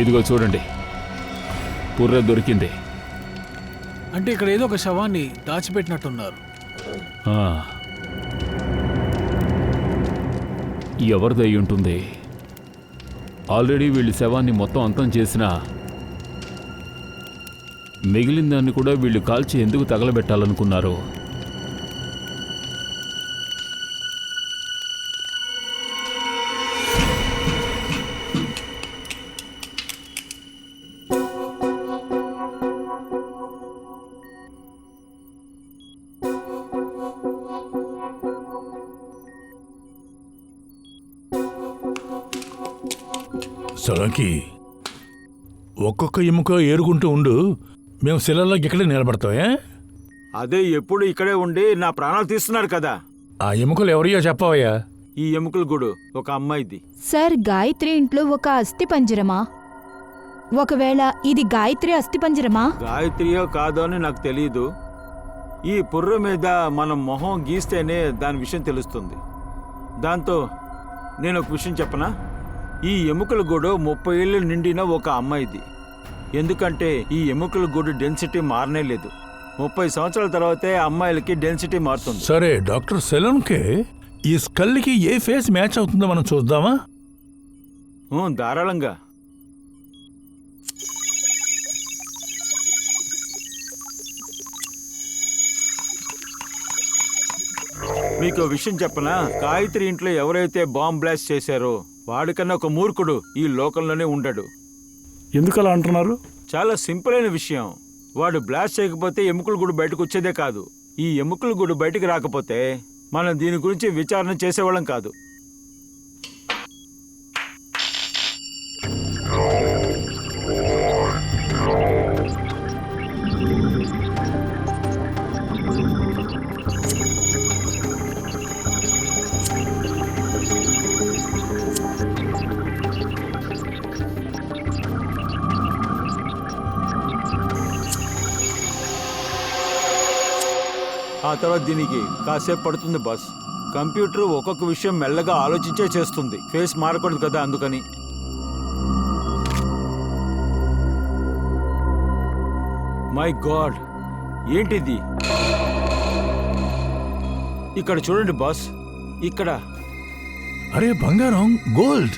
ఇదిగో చూడండి, పుర్రె దొరికింది. అంటే ఇక్కడ ఏదో ఒక శవాన్ని దాచిపెట్టినట్టున్నారు. ఎవరిదై ఉంటుంది? ఆల్రెడీ వీళ్ళు శవాన్ని మొత్తం అంతం చేసినా మిగిలిన దాన్ని కూడా వీళ్ళు కాల్చి ఎందుకు తగలబెట్టాలనుకున్నారు? సోలంకి, ఒక్కొక్క ఎముక ఏరుకుంటూ ఉండు. మేము శిలల్లోకి ఇక్కడే నిలబడతామే. అదే ఎప్పుడు ఇక్కడే ఉండి నా ప్రాణాలు తీస్తున్నారు కదా. ఆ ఎముకలు ఎవరియో చెప్పవయ్యా. ఈ ఎముకల గూడు ఒక అమ్మాయిది. సార్, గాయత్రి ఇంట్లో ఒక అస్థిపంజరమా? ఒకవేళ ఇది గాయత్రి అస్థిపంజరమా? గాయత్రియో కాదో అని నాకు తెలియదు. ఈ పుర్ర మీద మనం మొహం గీస్తేనే దాని విషయం తెలుస్తుంది. దాంతో నేను ఒక విషయం చెప్పనా? ఈ ఎముకల గూడు 30 ఏళ్ళు నిండిన ఒక అమ్మాయిది. ఎందుకంటే ఈ ఎముకల గూడు డెన్సిటీ మారనే లేదు. 30 సంవత్సరాల తర్వాతే అమ్మాయిలకి డెన్సిటీ మారుతుంది. సరే డాక్టర్ సెలోన్కే, ఈ స్కల్కి ఏ ఫేస్ మ్యాచ్ అవుతుందో మనం చూద్దామా? ధారాళంగా. మీకు విషయం చెప్పనా? గాయత్రి ఇంట్లో ఎవరైతే బాంబ్ బ్లాస్ట్ చేశారో వాడికన్నా ఒక మూర్ఖుడు ఈ లోకంలోనే ఉండడు. ఎందుకలా అంటున్నారు? చాలా సింపుల్ అయిన విషయం. వాడు బ్లాస్ట్ చేయకపోతే ఎముకల గూడు బయటకు వచ్చేదే కాదు. ఈ ఎముకల గూడు బయటకు రాకపోతే మనం దీని గురించి విచారణ చేసేవాళ్ళం కాదు. ఆ తర్వాత దీనికి కాసేపు పడుతుంది బాస్. కంప్యూటర్ ఒక్కొక్క విషయం మెల్లగా ఆలోచించే చేస్తుంది. ఫేస్ మారకూడదు కదా, అందుకని. మై గాడ్, ఏంటిది? ఇక్కడ చూడండి బాస్, ఇక్కడ. అరే బంగారం, గోల్డ్.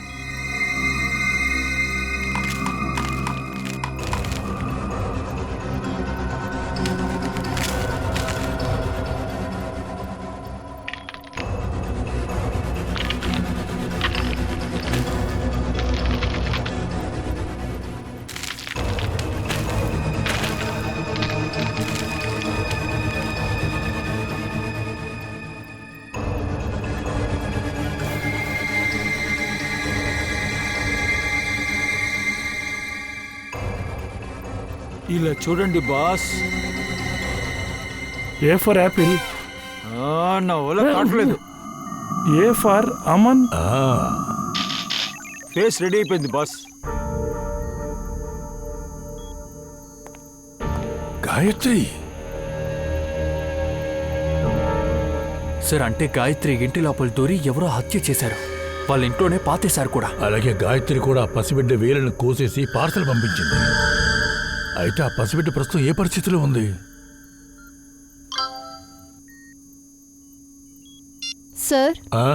ఇలా చూడండి బాస్. A for Apple. నా వల్ల కావట్లేదు. A for Aman. Face ready అయిపోయింది బాస్. గాయత్రి. సార్, అంటే గాయత్రి ఇంటి లోపల దూరి ఎవరో హత్య చేశారు. వాళ్ళ ఇంట్లోనే పాతేశారు కూడా. అలాగే గాయత్రి కూడా ఆ పసిబిడ్డ వేలను కోసేసి పార్సల్ పంపించింది. అయితే ఆ పసిబిడ్డ ప్రస్తుతం ఏ పరిస్థితిలో ఉంది? సార్, ఆ?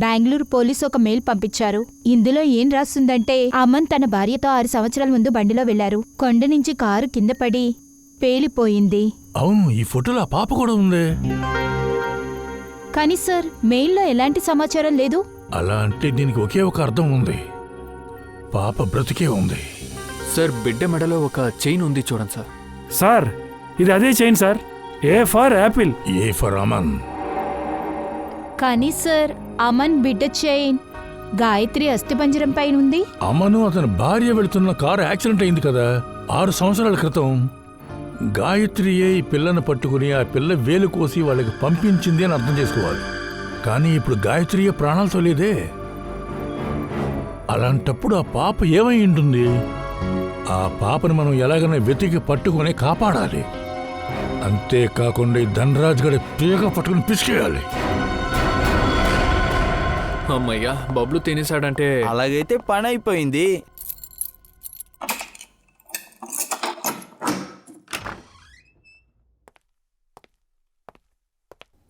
బెంగళూరు పోలీసు ఒక మెయిల్ పంపించారు. ఇందులో ఏం రాస్తుందంటే, అమన్ తన భార్యతో 6 సంవత్సరాల ముందు బండిలో వెళ్లారు. కొండ నుంచి కారు కింద పడి పేలిపోయింది. అవును, ఈ ఫోటోలో ఆ పాప కూడా ఉంది. కానీ సార్, మెయిల్లో ఎలాంటి సమాచారం లేదు. అలా అంటే దీనికి ఒకే ఒక అర్థం ఉంది, పాప బ్రతికే ఉంది. సార్, బిడ్డ మెడలో ఒక చైన్ ఉంది చూడండి సార్. సార్, ఇది అదే chain sir. A for Apple. A for Aman. కానీ సార్, అమన్ బిడ్డ చైన్ గాయత్రి అస్థిపంజరం పైన ఉంది. అమను అతని భార్య వెళుతున్న కారు యాక్సిడెంట్ అయింది కదా 6 సంవత్సరాల క్రితం. గాయత్రియే ఈ పిల్లను పట్టుకుని ఆ పిల్ల వేలు కోసి వాళ్ళకి పంపించింది అని అర్థం చేసుకోవాలి. కానీ ఇప్పుడు గాయత్రియే ప్రాణాలతో లేదే. అలాంటప్పుడు ఆ పాప ఏమై ఉంటుంది? ఆ పాపను మనం ఎలాగైనా వెతికి పట్టుకుని కాపాడాలి. అంతేకాకుండా ఈ ధనరాజ్ గడి పీక పట్టుకుని పిసికేయాలి. అమ్మయ్యా, బబ్లు తినేశాడంటే అలాగైతే పని అయిపోయింది.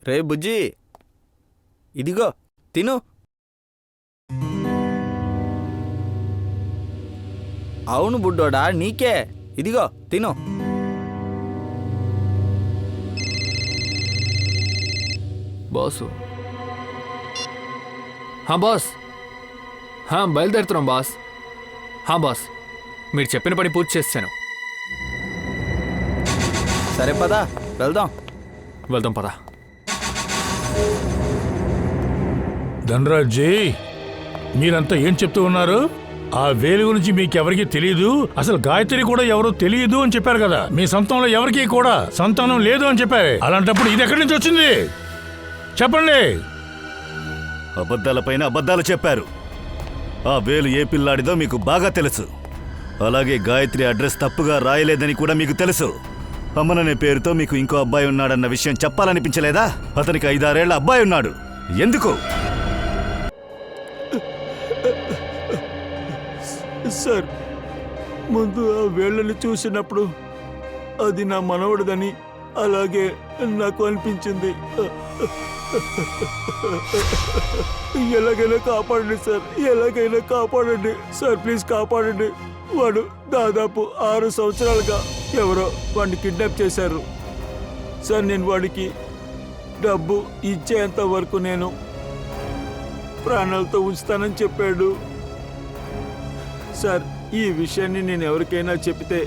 రే బుజ్జి, ఇదిగో తిను. అవును బుడ్డోడా, నీకే. ఇదిగో తిను. బాసు. బాస్, బయలుదేరుతున్నాం బాస్. బాస్, మీరు చెప్పిన పని పూర్తి చేస్తాను. సరే పదా, వెళ్దాం పదా. ధనరాజ్ జీ, మీరంతా ఏం చెప్తూ ఉన్నారు? ఆ వేలు గురించి మీకెవరికి తెలియదు, అసలు గాయత్రి కూడా ఎవరో తెలియదు అని చెప్పారు కదా. మీ సంతానంలో ఎవరికి కూడా సంతానం లేదు అని చెప్పారు. అలాంటప్పుడు ఇది ఎక్కడి నుంచి వచ్చింది చెప్పండి. అబద్ధాలపైన అబద్ధాలు చెప్పారు. ఆ వేలు ఏ పిల్లాడిదో మీకు బాగా తెలుసు. అలాగే గాయత్రి అడ్రస్ తప్పుగా రాయలేదని కూడా మీకు తెలుసు. అమన్ అనే పేరుతో మీకు ఇంకో అబ్బాయి ఉన్నాడన్న విషయం చెప్పాలనిపించలేదా? అతనికి 5-6 ఏళ్ల అబ్బాయి ఉన్నాడు. ఎందుకు? సార్, ముందు ఆ వేళ్ళని చూసినప్పుడు అది నా మనవడిదని అలాగే నాకు అనిపించింది. ఎలాగైనా కాపాడండి సార్, ఎలాగైనా కాపాడండి సార్, ప్లీజ్ కాపాడండి. వాడు దాదాపు 6 సంవత్సరాలుగా ఎవరో వాడిని కిడ్నాప్ చేశారు సార్. నేను వాడికి డబ్బు ఇచ్చేంత వరకు నేను ప్రాణాలతో ఉంచుతానని చెప్పాడు సార్. ఈ విషయాన్ని నేను ఎవరికైనా చెప్తే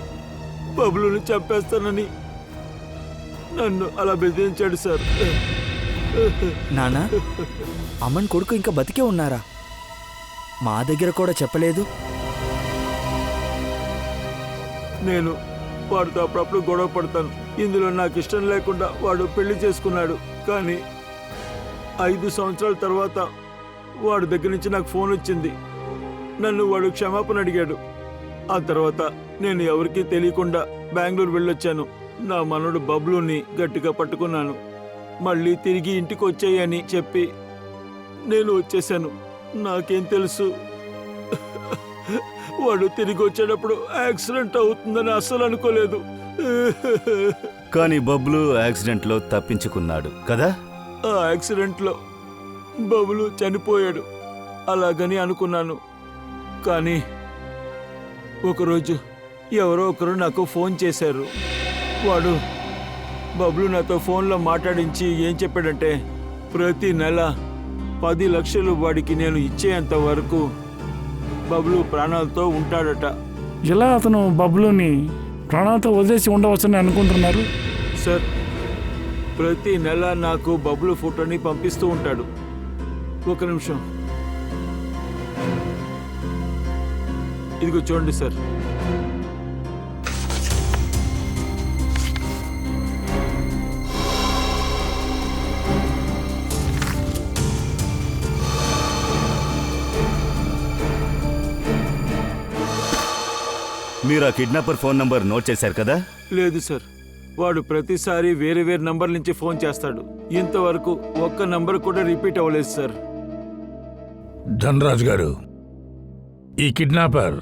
బబులుని చంపేస్తానని నన్ను అలా బెదిరించాడు సార్. నానా, అమ్మన్ కొడుకు ఇంకా బతికే ఉన్నారా? మా దగ్గర కూడా చెప్పలేదు. నేను వాడితో అప్పుడప్పుడు గొడవ పడతాను. ఇందులో నాకు ఇష్టం లేకుండా వాడు పెళ్లి చేసుకున్నాడు. కానీ 5 సంవత్సరాల తర్వాత వాడి దగ్గర నుంచి నాకు ఫోన్ వచ్చింది. నన్ను వాడు క్షమాపణ అడిగాడు. ఆ తర్వాత నేను ఎవరికీ తెలియకుండా బెంగళూరు వెళ్ళొచ్చాను. నా మనవడు బబ్లుని గట్టిగా పట్టుకున్నాను. మళ్ళీ తిరిగి ఇంటికి వచ్చాయని చెప్పి నేను వచ్చేసాను. నాకేం తెలుసు వాడు తిరిగి వచ్చేటప్పుడు యాక్సిడెంట్ అవుతుందని అస్సలు అనుకోలేదు. కానీ బబ్లు యాక్సిడెంట్లో తప్పించుకున్నాడు కదా? ఆ యాక్సిడెంట్లో బబులు చనిపోయాడు అలాగని అనుకున్నాను. కానీ ఒకరోజు ఎవరో ఒకరు నాకు ఫోన్ చేశారు. వాడు బబ్లు నాతో ఫోన్లో మాట్లాడించి ఏం చెప్పాడంటే, ప్రతి నెల 10 లక్షలు వాడికి నేను ఇచ్చేంత వరకు బబ్లు ప్రాణాలతో ఉంటాడట. ఎలా అతను బబ్లుని ప్రాణాలతో వదిలేసి ఉండవచ్చని అనుకుంటున్నారు సార్? ప్రతి నెల నాకు బబ్లు ఫోటోని పంపిస్తూ ఉంటాడు. ఒక నిమిషం, ఇదిగో చూడండి సార్. మీరు ఆ కిడ్నాపర్ ఫోన్ నంబర్ నోట్ చేశారు కదా? లేదు సార్, వాడు ప్రతిసారి వేరే వేరే నంబర్ నుంచి ఫోన్ చేస్తాడు. ఇంతవరకు ఒక్క నంబర్ కూడా రిపీట్ అవ్వలేదు సార్. ధనరాజ్ గారు, ఈ కిడ్నాపర్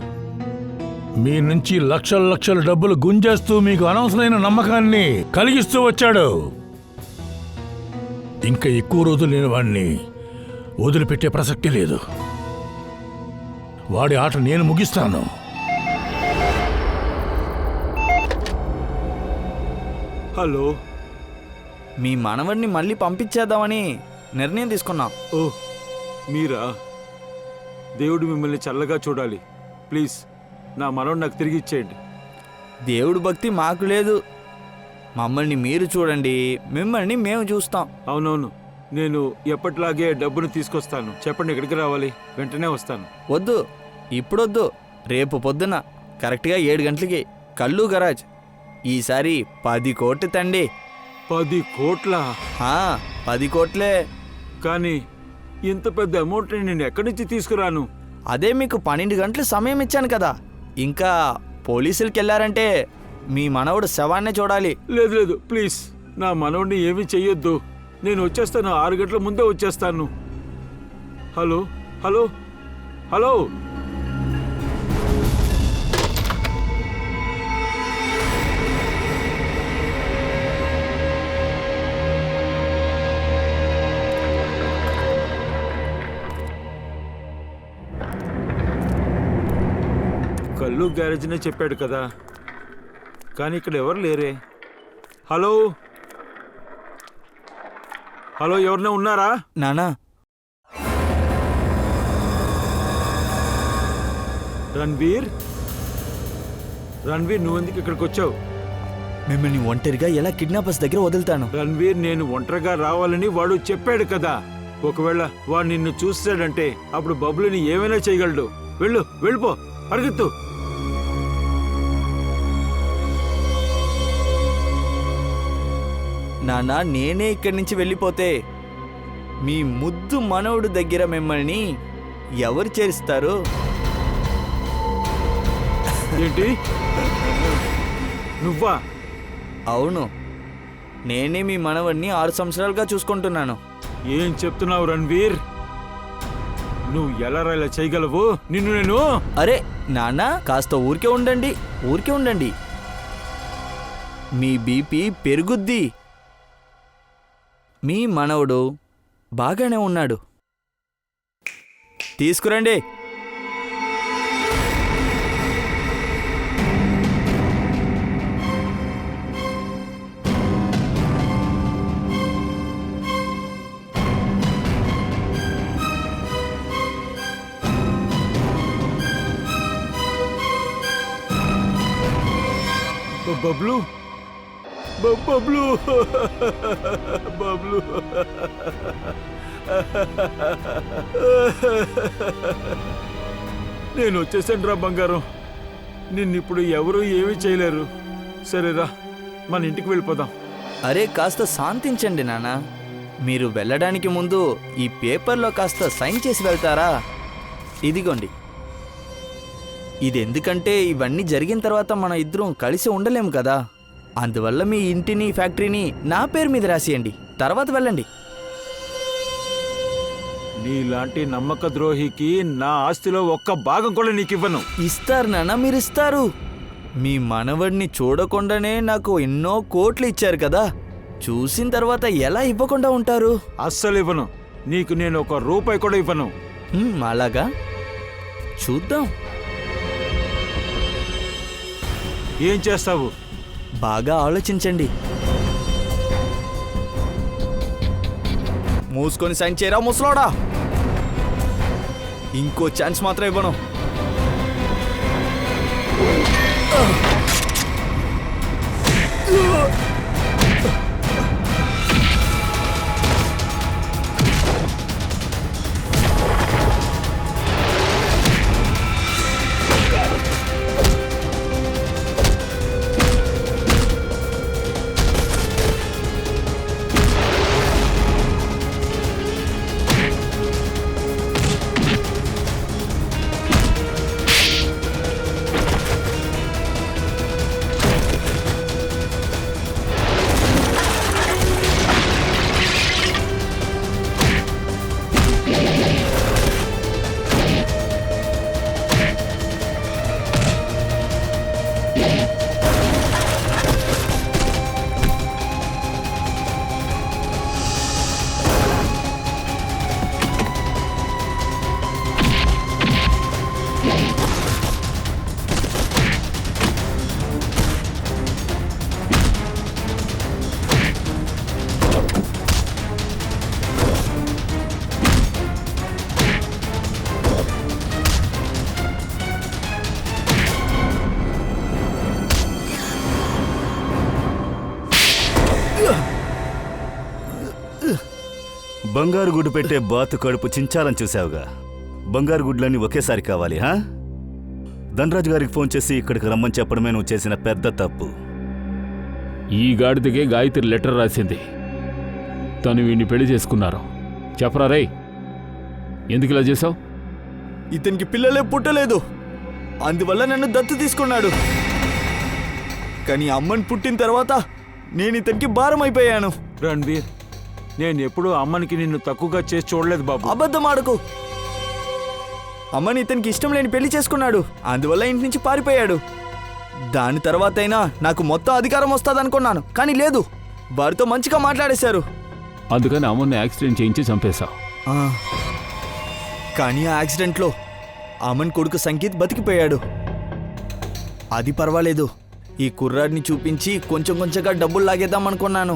మీ నుంచి లక్షల లక్షల డబ్బులు గుంజేస్తూ మీకు అనవసరమైన నమ్మకాన్ని కలిగిస్తూ వచ్చాడు. ఇంకా ఎక్కువ రోజులు లేని వాడిని వదిలిపెట్టే ప్రసక్తి లేదు. వాడి ఆట నేను ముగిస్తాను. హలో, మీ మనవడిని మళ్ళీ పంపించేద్దామని నిర్ణయం తీసుకున్నాం. ఓ మీరా? దేవుడు మిమ్మల్ని చల్లగా చూడాలి. ప్లీజ్ నా మనవడు నాకు తిరిగి ఇచ్చేయండి. దేవుడు భక్తి మాకు లేదు. మమ్మల్ని మీరు చూడండి, మిమ్మల్ని మేము చూస్తాం. అవునవును, నేను ఎప్పటిలాగే డబ్బును తీసుకొస్తాను. చెప్పండి ఎక్కడికి రావాలి? వెంటనే వస్తాను. వద్దు, ఇప్పుడొద్దు. రేపు పొద్దున కరెక్ట్గా 7 గంటలకి కల్లు గరాజ్. ఈసారి 10 కోట్లు తండి. 10 కోట్లా? 10 కోట్లే. కానీ ఇంత పెద్ద అమౌంట్ని నేను ఎక్కడి నుంచి తీసుకురాను? అదే మీకు 12 గంటలు సమయం ఇచ్చాను కదా. ఇంకా పోలీసులకి వెళ్ళారంటే మీ మనవడు శవాన్నే చూడాలి. లేదు లేదు, ప్లీజ్ నా మనవడిని ఏమీ చెయ్యొద్దు. నేను వచ్చేస్తాను. 6 గంటల ముందే వచ్చేస్తాను. హలో హలో హలో, కల్లు గ్యారేజ్నే చెప్పాడు కదా, కానీ ఇక్కడ ఎవరు లేరే. హలో హలో, ఎవరినే ఉన్నారా? నానా, రణ్వీర్, నువ్వెందుకు ఇక్కడికి వచ్చావు? మిమ్మల్ని ఒంటరిగా ఎలా కిడ్నాపర్స్ దగ్గర వదులుతాను? రణ్వీర్, నేను ఒంటరిగా రావాలని వాడు చెప్పాడు కదా. ఒకవేళ వాడు నిన్ను చూస్తాడంటే అప్పుడు బబ్లుని ఏమైనా చేయగలడు. వెళ్ళిపో, పరిగెత్తు. నానా, నేనే ఇక్కడి నుంచి వెళ్ళిపోతే మీ ముద్దు మనవడు దగ్గర మిమ్మల్ని ఎవరు చేరుస్తారు? ఏంటి? నువ్వా? అవును, నేనే మీ మనవడిని 6 సంవత్సరాలుగా చూసుకుంటున్నాను. ఏం చెప్తున్నావు రణ్వీర్? నువ్వు ఎలా ఇలా చేయగలవు? నేను అరే నాన్న, కాస్త ఊరికే ఉండండి. మీ బీపీ పెరుగుద్ది. మీ మనవడు బాగానే ఉన్నాడు. తీసుకురండి. బబ్లు, నేను వచ్చేసాను రా బంగారం. నిన్నిప్పుడు ఎవరూ ఏమీ చేయలేరు. సరేరా, మన ఇంటికి వెళ్ళిపోదాం. అరే కాస్త శాంతించండి నాన్న. మీరు వెళ్ళడానికి ముందు ఈ పేపర్లో కాస్త సైన్ చేసి వెళ్తారా? ఇదిగోండి. ఇది ఎందుకంటే ఇవన్నీ జరిగిన తర్వాత మన ఇద్దరం కలిసి ఉండలేము కదా. అందువల్ల మీ ఇంటిని, ఫ్యాక్టరీని నా పేరు మీద రాసియండి. తర్వాత వెళ్ళండి. నీలాంటి నమ్మక ద్రోహికి నా ఆస్తిలో ఒక్క భాగం కూడా నీకు ఇవ్వను. ఇస్తారు నాన్న, మీరు ఇస్తారు. మీ మనవడిని చూడకుండానే నాకు ఎన్నో కోట్లు ఇచ్చారు కదా. చూసిన తర్వాత ఎలా ఇవ్వకుండా ఉంటారు? అస్సలు ఇవ్వను. నీకు నేను 1 రూపాయి కూడా ఇవ్వను. అలాగా? చూద్దాం. ఏం చేస్తావు? బాగా ఆలోచించండి. మూసుకొని సైన్ చేయరా ముసలోడా. ఇంకో ఛాన్స్ మాత్రం ఇవ్వను. బంగారు గుడ్డు పెట్టే బాతు కడుపు చించాలని చూసావుగా. బంగారు గుడ్లన్నీ ఒకేసారి కావాలి. ధనరాజు గారికి ఫోన్ చేసి ఇక్కడికి రమ్మని చెప్పడమే నువ్వు చేసిన పెద్ద తప్పు. ఈ గాడిదకే గాయత్రి లెటర్ రాసింది. తను వీడిని పెళ్లి చేసుకున్నారు. చెప్పరా రే, ఎందుకు ఇలా చేసావు? ఇతనికి పిల్లలే పుట్టలేదు, అందువల్ల నన్ను దత్తు తీసుకున్నాడు. కానీ అమ్మని పుట్టిన తర్వాత నేను ఇతనికి భారం అయిపోయాను. రణ్వీర్, నేను ఎప్పుడూ అమ్మనికి నిన్ను తక్కువగా చేసి చూడలేదు బాబు. అబద్ధం ఆడకు. అమ్మని ఇతనికి ఇష్టం లేని పెళ్లి చేసుకున్నాడు, అందువల్ల ఇంటి నుంచి పారిపోయాడు. దాని తర్వాతైనా నాకు మొత్తం అధికారం వస్తుందనుకున్నాను, కానీ లేదు. వారితో మంచిగా మాట్లాడేశారు. అందుకని అమ్మని యాక్సిడెంట్ చేయించి చంపేశావు. కానీ ఆ యాక్సిడెంట్లో అమన్ కొడుకు సంగీత్ బతికిపోయాడు. అది పర్వాలేదు. ఈ కుర్రాడిని చూపించి కొంచెం కొంచెంగా డబ్బులు లాగేద్దాం అనుకున్నాను.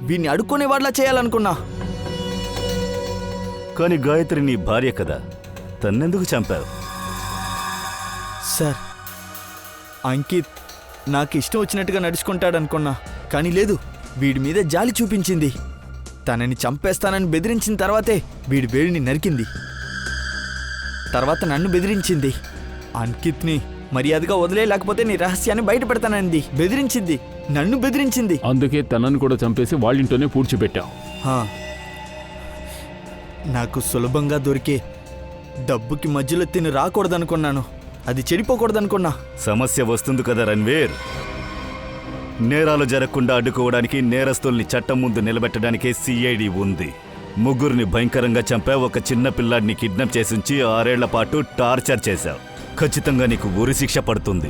వీడిని అడుక్కునే వాళ్ళ చేయాలనుకున్నా. కానీ గాయత్రి నీ భార్య కదా, తన్నెందుకు చంపావు? సార్, అంకిత్ నాకు ఇష్టం వచ్చినట్టుగా నడుచుకుంటాడనుకున్నా, కానీ లేదు. వీడి మీద జాలి చూపించింది. తనని చంపేస్తానని బెదిరించిన తర్వాతే వీడి వేడిని నరికింది. తర్వాత నన్ను బెదిరించింది. అంకిత్ని మర్యాదగా వదిలే, లేకపోతే నీ రహస్యాన్ని బయట పెడతానంది. బెదిరించింది, నన్ను బెదిరించింది. అందుకే తనని కూడా చంపేసి వాళ్ళింటోనే పూడ్చిపెట్టావు. నాకు సులభంగా దొరికే డబ్బుకి మధ్యలో తిని రాకూడదనుకున్నాను. అది చెడిపోకూడదనుకున్నా. సమస్య వస్తుంది కదా రణ్వీర్. నేరాలు జరగకుండా అడ్డుకోవడానికి, నేరస్తుల్ని చట్టం ముందు నిలబెట్టడానికే సిఐడి ఉంది. ముగ్గురిని భయంకరంగా చంపావు. ఒక చిన్న పిల్లాడిని కిడ్నాప్ చేసి 6 ఏళ్ల పాటు టార్చర్ చేశావు. ఖచ్చితంగా నీకు ఉరి శిక్ష పడుతుంది.